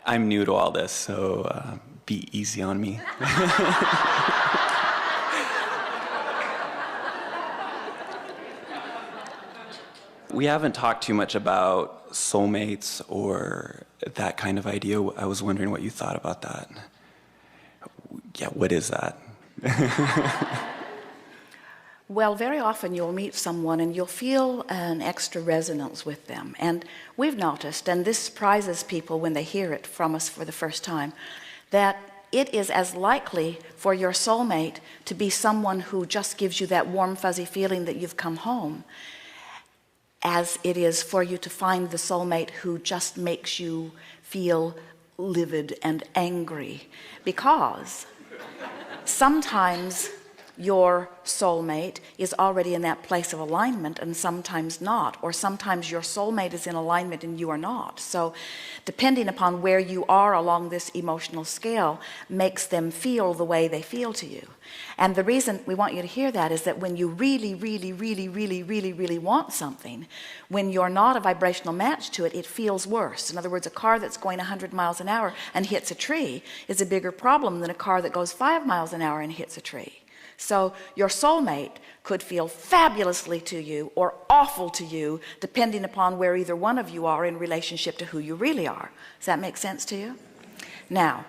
I'm new to all this, so be easy on me. We haven't talked too much about soulmates or that kind of idea. I was wondering what you thought about that. Yeah, what is that? Well, very often you'll meet someone and you'll feel an extra resonance with them. And we've noticed, and this surprises people when they hear it from us for the first time, that it is as likely for your soulmate to be someone who just gives you that warm, fuzzy feeling that you've come home, as it is for you to find the soulmate who just makes you feel livid and angry. Because sometimes your soulmate is already in that place of alignment and sometimes not, or sometimes your soulmate is in alignment and you are not. So depending upon where you are along this emotional scale makes them feel the way they feel to you. And the reason we want you to hear that is that when you really want something, when you're not a vibrational match to it, it feels worse. In other words, a car that's going 100 miles an hour and hits a tree is a bigger problem than a car that goes 5 miles an hour and hits a tree. So your soulmate could feel fabulously to you or awful to you, depending upon where either one of you are in relationship to who you really are. Does that make sense to you? Now,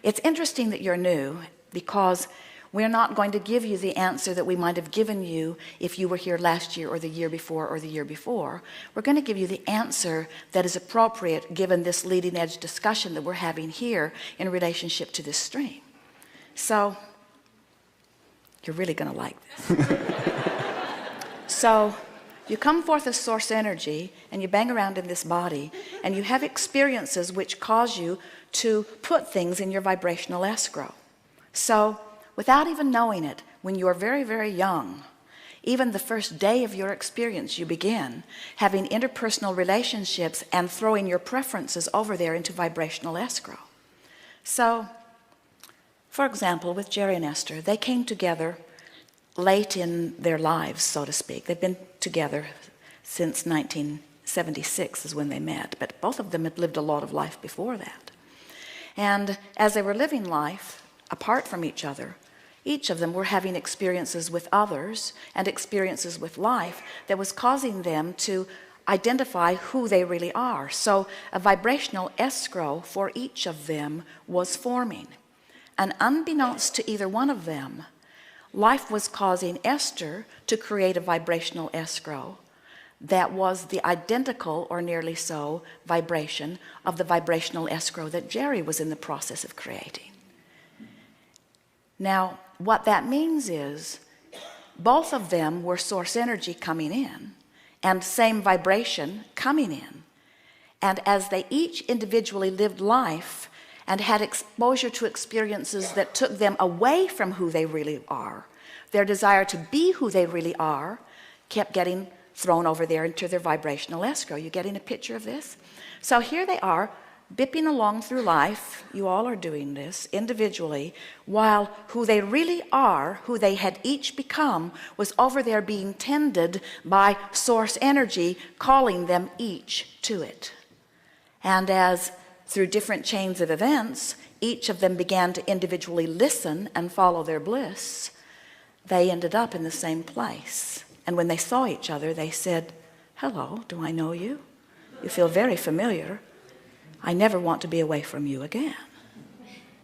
it's interesting that you're new, because we're not going to give you the answer that we might have given you if you were here last year or the year before or the year before. We're going to give you the answer that is appropriate given this leading edge discussion that we're having here in relationship to this stream. So you're really going to like this. So you come forth as source energy and you bang around in this body and you have experiences which cause you to put things in your vibrational escrow. So without even knowing it, when you are very young, even the first day of your experience, you begin having interpersonal relationships and throwing your preferences over there into vibrational escrow. So for example, with Jerry and Esther, they came together late in their lives, so to speak. They've been together since 1976 is when they met, but both of them had lived a lot of life before that. And as they were living life apart from each other, each of them were having experiences with others and experiences with life that was causing them to identify who they really are. So a vibrational escrow for each of them was forming. And unbeknownst to either one of them, life was causing Esther to create a vibrational escrow that was the identical, or nearly so, vibration of the vibrational escrow that Jerry was in the process of creating. Now, what that means is both of them were source energy coming in and same vibration coming in. And as they each individually lived life and had exposure to experiences that took them away from who they really are, their desire to be who they really are kept getting thrown over there into their vibrational escrow. You getting a picture of this? So here they are, bipping along through life. You all are doing this individually, while who they really are, who they had each become, was over there being tended by source energy, calling them each to it. And as through different chains of events, each of them began to individually listen and follow their bliss, they ended up in the same place. And when they saw each other, they said, "Hello, do I know you? You feel very familiar. I never want to be away from you again."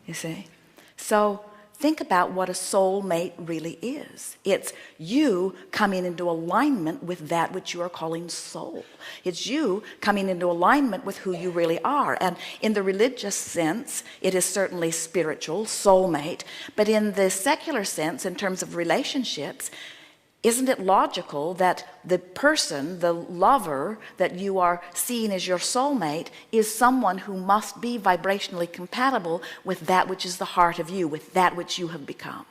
You see? So think about what a soulmate really is. It's you coming into alignment with that which you are calling soul. It's you coming into alignment with who you really are. And in the religious sense, it is certainly spiritual, soulmate. But in the secular sense, in terms of relationships, isn't it logical that the person, the lover that you are seeing as your soulmate, is someone who must be vibrationally compatible with that which is the heart of you, with that which you have become?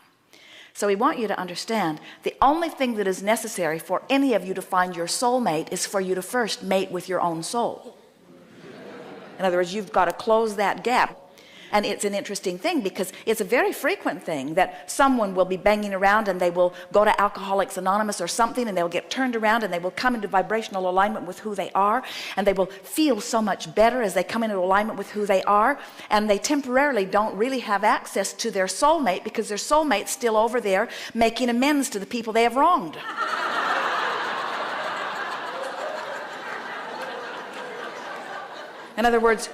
So we want you to understand the only thing that is necessary for any of you to find your soulmate is for you to first mate with your own soul. In other words, you've got to close that gap. And it's an interesting thing because it's a very frequent thing that someone will be banging around and they will go to Alcoholics Anonymous or something, and they'll get turned around and they will come into vibrational alignment with who they are, and they will feel so much better as they come into alignment with who they are, and they temporarily don't really have access to their soulmate because their soulmate's still over there making amends to the people they have wronged. In other words,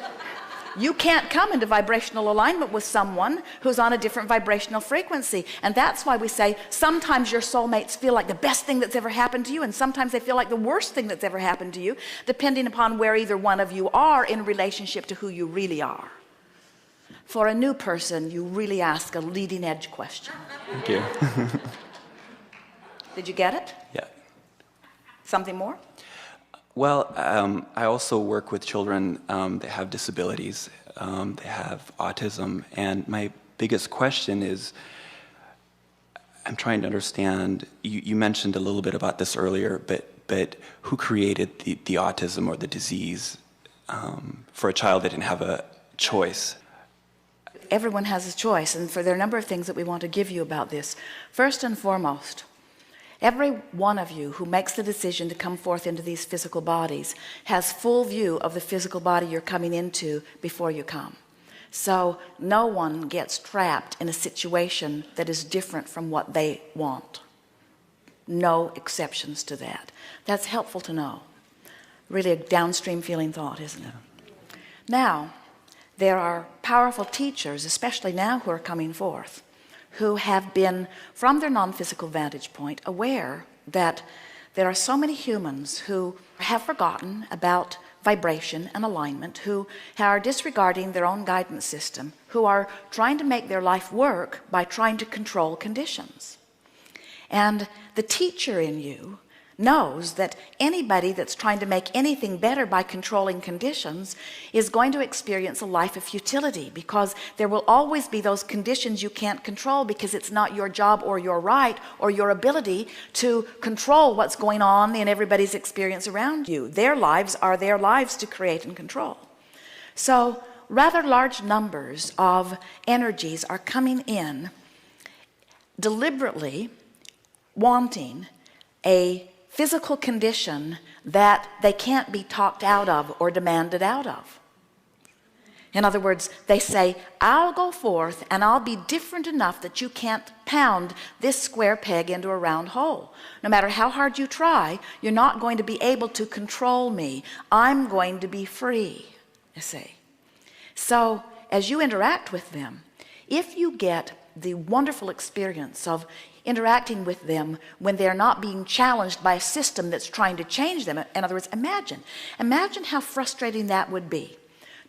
you can't come into vibrational alignment with someone who's on a different vibrational frequency. And that's why we say sometimes your soulmates feel like the best thing that's ever happened to you, and sometimes they feel like the worst thing that's ever happened to you, depending upon where either one of you are in relationship to who you really are. For a new person, you really ask a leading edge question. Thank you. Did you get it? Yeah. Something more? Well, I also work with children that have disabilities. They have autism, and my biggest question is, I'm trying to understand, you mentioned a little bit about this earlier, but who created the autism or the disease for a child that didn't have a choice? Everyone has a choice, and there are a number of things that we want to give you about this. First and foremost, every one of you who makes the decision to come forth into these physical bodies has full view of the physical body you're coming into before you come. So no one gets trapped in a situation that is different from what they want. No exceptions to that. That's helpful to know. Really a downstream feeling thought, isn't it? Now, there are powerful teachers, especially now, who are coming forth, who have been, from their non-physical vantage point, aware that there are so many humans who have forgotten about vibration and alignment, who are disregarding their own guidance system, who are trying to make their life work by trying to control conditions. And the teacher in you knows that anybody that's trying to make anything better by controlling conditions is going to experience a life of futility, because there will always be those conditions you can't control, because it's not your job or your right or your ability to control what's going on in everybody's experience around you. Their lives are their lives to create and control. So rather large numbers of energies are coming in deliberately wanting a physical condition that they can't be talked out of or demanded out of. In other words, they say, I'll go forth and I'll be different enough that you can't pound this square peg into a round hole. No matter how hard you try, you're not going to be able to control me. I'm going to be free, you see. So as you interact with them, if you get the wonderful experience of interacting with them when they're not being challenged by a system that's trying to change them. In other words, imagine how frustrating that would be,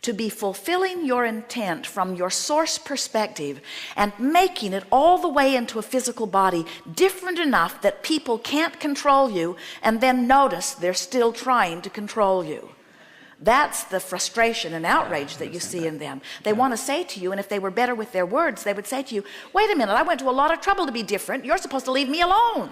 to be fulfilling your intent from your source perspective and making it all the way into a physical body different enough that people can't control you, and then notice they're still trying to control you. That's the frustration and outrage that you see in them. They want to say to you, and if they were better with their words, they would say to you, wait a minute, I went to a lot of trouble to be different. You're supposed to leave me alone.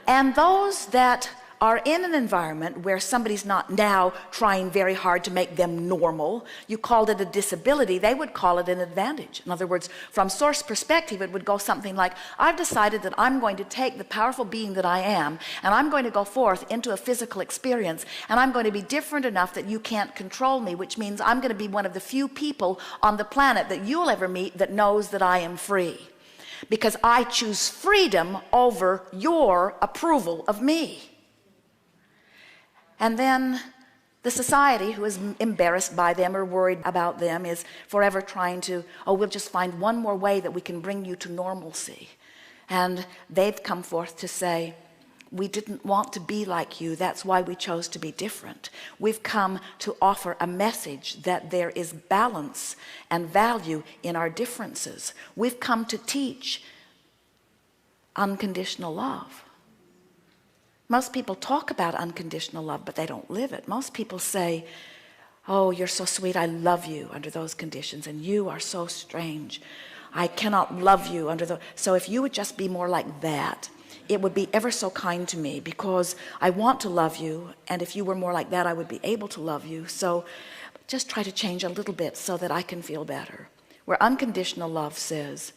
And those that are in an environment where somebody's not now trying very hard to make them normal, you called it a disability, they would call it an advantage. In other words, from source perspective, it would go something like, I've decided that I'm going to take the powerful being that I am, and I'm going to go forth into a physical experience, and I'm going to be different enough that you can't control me, which means I'm going to be one of the few people on the planet that you'll ever meet that knows that I am free, because I choose freedom over your approval of me. And then the society, who is embarrassed by them or worried about them, is forever trying to, oh, we'll just find one more way that we can bring you to normalcy. And they've come forth to say, we didn't want to be like you. That's why we chose to be different. We've come to offer a message that there is balance and value in our differences. We've come to teach unconditional love. Most people talk about unconditional love, but they don't live it. Most people say, oh, you're so sweet, I love you under those conditions, and you are so strange. I cannot love you under those. So if you would just be more like that, it would be ever so kind to me, because I want to love you, and if you were more like that, I would be able to love you. So just try to change a little bit so that I can feel better. Where unconditional love says,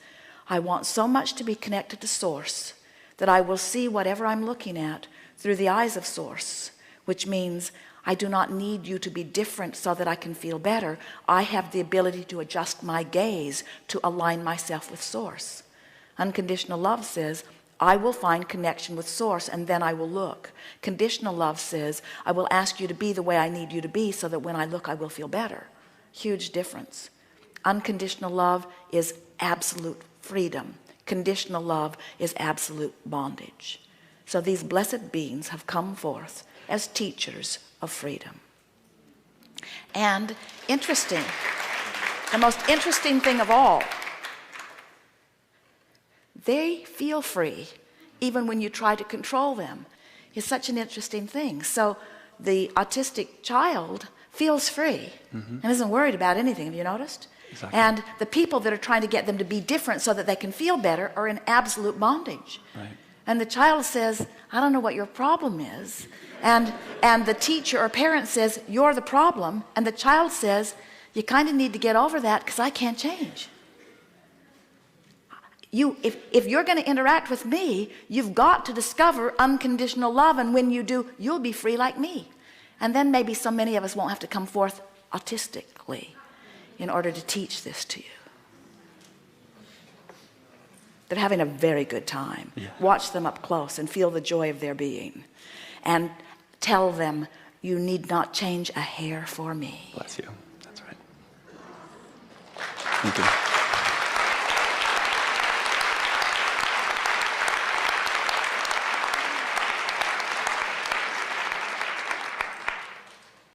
I want so much to be connected to Source that I will see whatever I'm looking at through the eyes of Source, which means I do not need you to be different so that I can feel better. I have the ability to adjust my gaze to align myself with Source. Unconditional love says, I will find connection with Source and then I will look. Conditional love says, I will ask you to be the way I need you to be so that when I look I will feel better. Huge difference. Unconditional love is absolute freedom. Conditional love is absolute bondage. So these blessed beings have come forth as teachers of freedom. And interesting, the most interesting thing of all, they feel free even when you try to control them. It's such an interesting thing. So the autistic child feels free and isn't worried about anything. Have you noticed? Exactly. And the people that are trying to get them to be different so that they can feel better are in absolute bondage. Right. And the child says, I don't know what your problem is. And the teacher or parent says, you're the problem. And the child says, you kind of need to get over that because I can't change. If you're going to interact with me, you've got to discover unconditional love. And when you do, you'll be free like me. And then maybe so many of us won't have to come forth autistically in order to teach this to you. They're having a very good time. Yeah. Watch them up close and feel the joy of their being. And tell them, you need not change a hair for me. Bless you. That's right. Thank you.